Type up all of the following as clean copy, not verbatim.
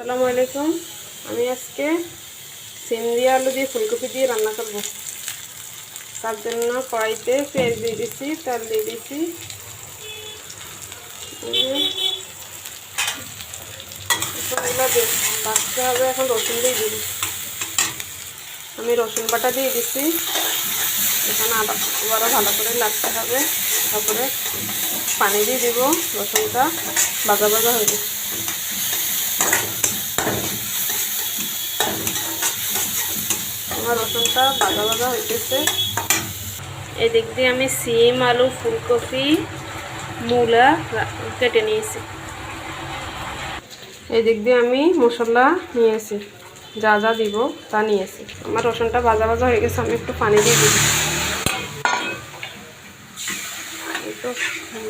আসসালামু আলাইকুম। আমি আজকে সিম দিয়ে আলু দিয়ে ফুলকপি দিয়ে রান্না করব। তার জন্য কড়াইতে পেঁয়াজ দিয়ে দিচ্ছি, তেল দিয়ে দিচ্ছি। বাটতে হবে, এখন রসুন দিয়ে দিব। আমি রসুন বাটা দিয়ে দিচ্ছি। এখানে আবারও ভালো করে লাগতে হবে। তারপরে পানি দিয়ে দিব। রসুনটা ভাজা ভাজা হয়ে যাবে। আমার রসুনটা ভাজা ভাজা হইতেছে। এই দিক দিয়ে আমি সিম, আলু, ফুলকপি, মূলা কেটে নিয়েছি। এই দিক দিয়ে আমি মশলা নিয়েছি, যা যা দিব তা নিয়েছি। আমার রসুনটা ভাজা ভাজা হয়ে গেছে, আমি একটু পানি দিয়ে দিব। একটু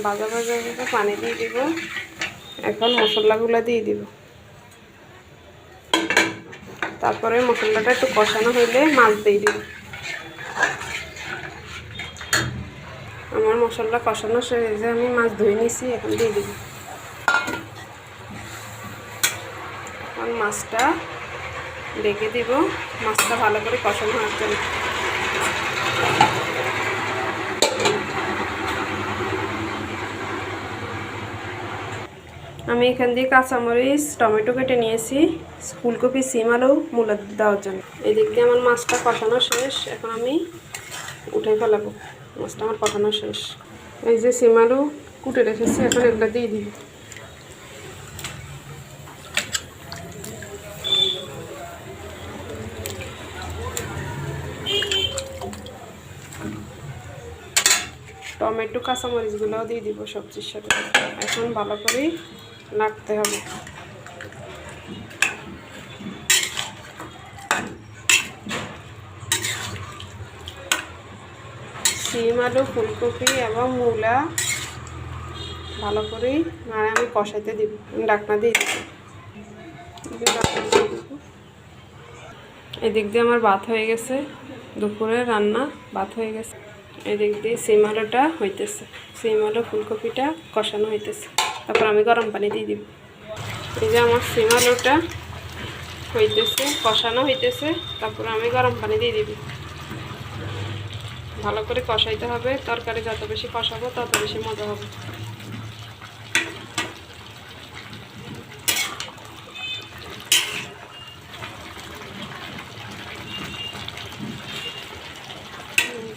ভাজা ভাজা পানি দিয়ে দিব। এখন মশলাগুলো দিয়ে দিব। তারপরে মশলাটা একটু কষানো হইলে মাছ দিয়ে দিব। আমার মশলা কষানো শেষে আমি মাছ ধুয়ে নিয়েছি, এখন দিয়ে দিব। এখন মাছটা ঢেকে দিব, মাছটা ভালো করে কষানো হওয়ার জন্য। আমি এখান দিয়ে কাঁচামরিচ, টমেটো কেটে নিয়েছি ফুলকপি, সিম, আলু, মূলা দেওয়ার জন্য। এই দিক দিয়ে আমার মাছটা কষানো শেষ, এখন আমি উঠে ফেলাবো। মাছটা আমার কষানো শেষ। এই যে সিম আলু কুটে রেখেছি, এখন এগুলো দিয়ে দিই। টমেটো, কাঁচামরিচগুলোও দিয়ে দিব সবজির সাথে। এখন ভালো করে নাড়তে হবে। সিম, আলু, ফুলকপি এবং মূলা ভালো করে নাড়ে আমি কষাইতে দিব। ঢাকনা দিয়ে দিব। এদিক দিয়ে আমার ভাত হয়ে গেছে, দুপুরে রান্না ভাত হয়ে গেছে। এদিক দিয়ে সিম আলুটা হইতেছে, সিম আলু ফুলকপিটা কষানো হইতেছে। তারপর আমি গরম পানি দিয়ে দিব। এই যে আমার সিম আলুটা হইতেছে, কষানো হইতেছে। তারপর আমি গরম পানি দিয়ে দিব। ভালো করে কষাইতে হবে। তরকারি যত বেশি কষাবো তত বেশি মজা হবে।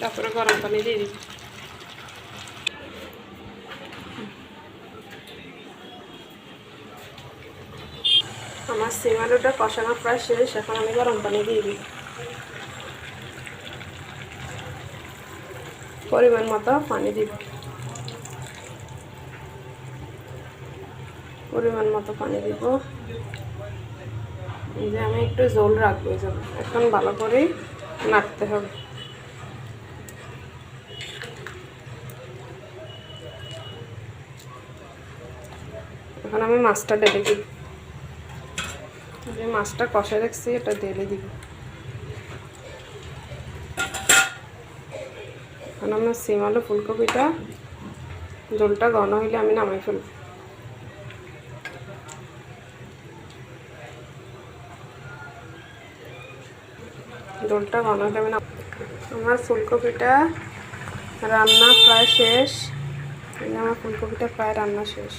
তারপরে গরম পানি দিয়ে দিব। আমার সিম আলুটা কষানো প্রায় শেষ, এখন আমি গরম পানি দিয়ে দিব। পরিমাণ মতো পানি দিব। পরিমাণ মতো পানি দিব। এই যে আমি একটু ঝোল রাখবো। এখন ভালো করে নাড়তে হবে। এখন আমি মাছটা ঢেলে দিব। যে মাছটা কষে রাখছি এটা ঢেলে দিব। এখন আমার সিম আলু ফুলকপিটা ঝোলটা ঘন হইলে আমি নামাই ফেলব। ঝোলটা ঘন হইলে আমি আমার ফুলকপিটা রান্না প্রায় শেষ। আমার ফুলকপিটা প্রায় রান্না শেষ।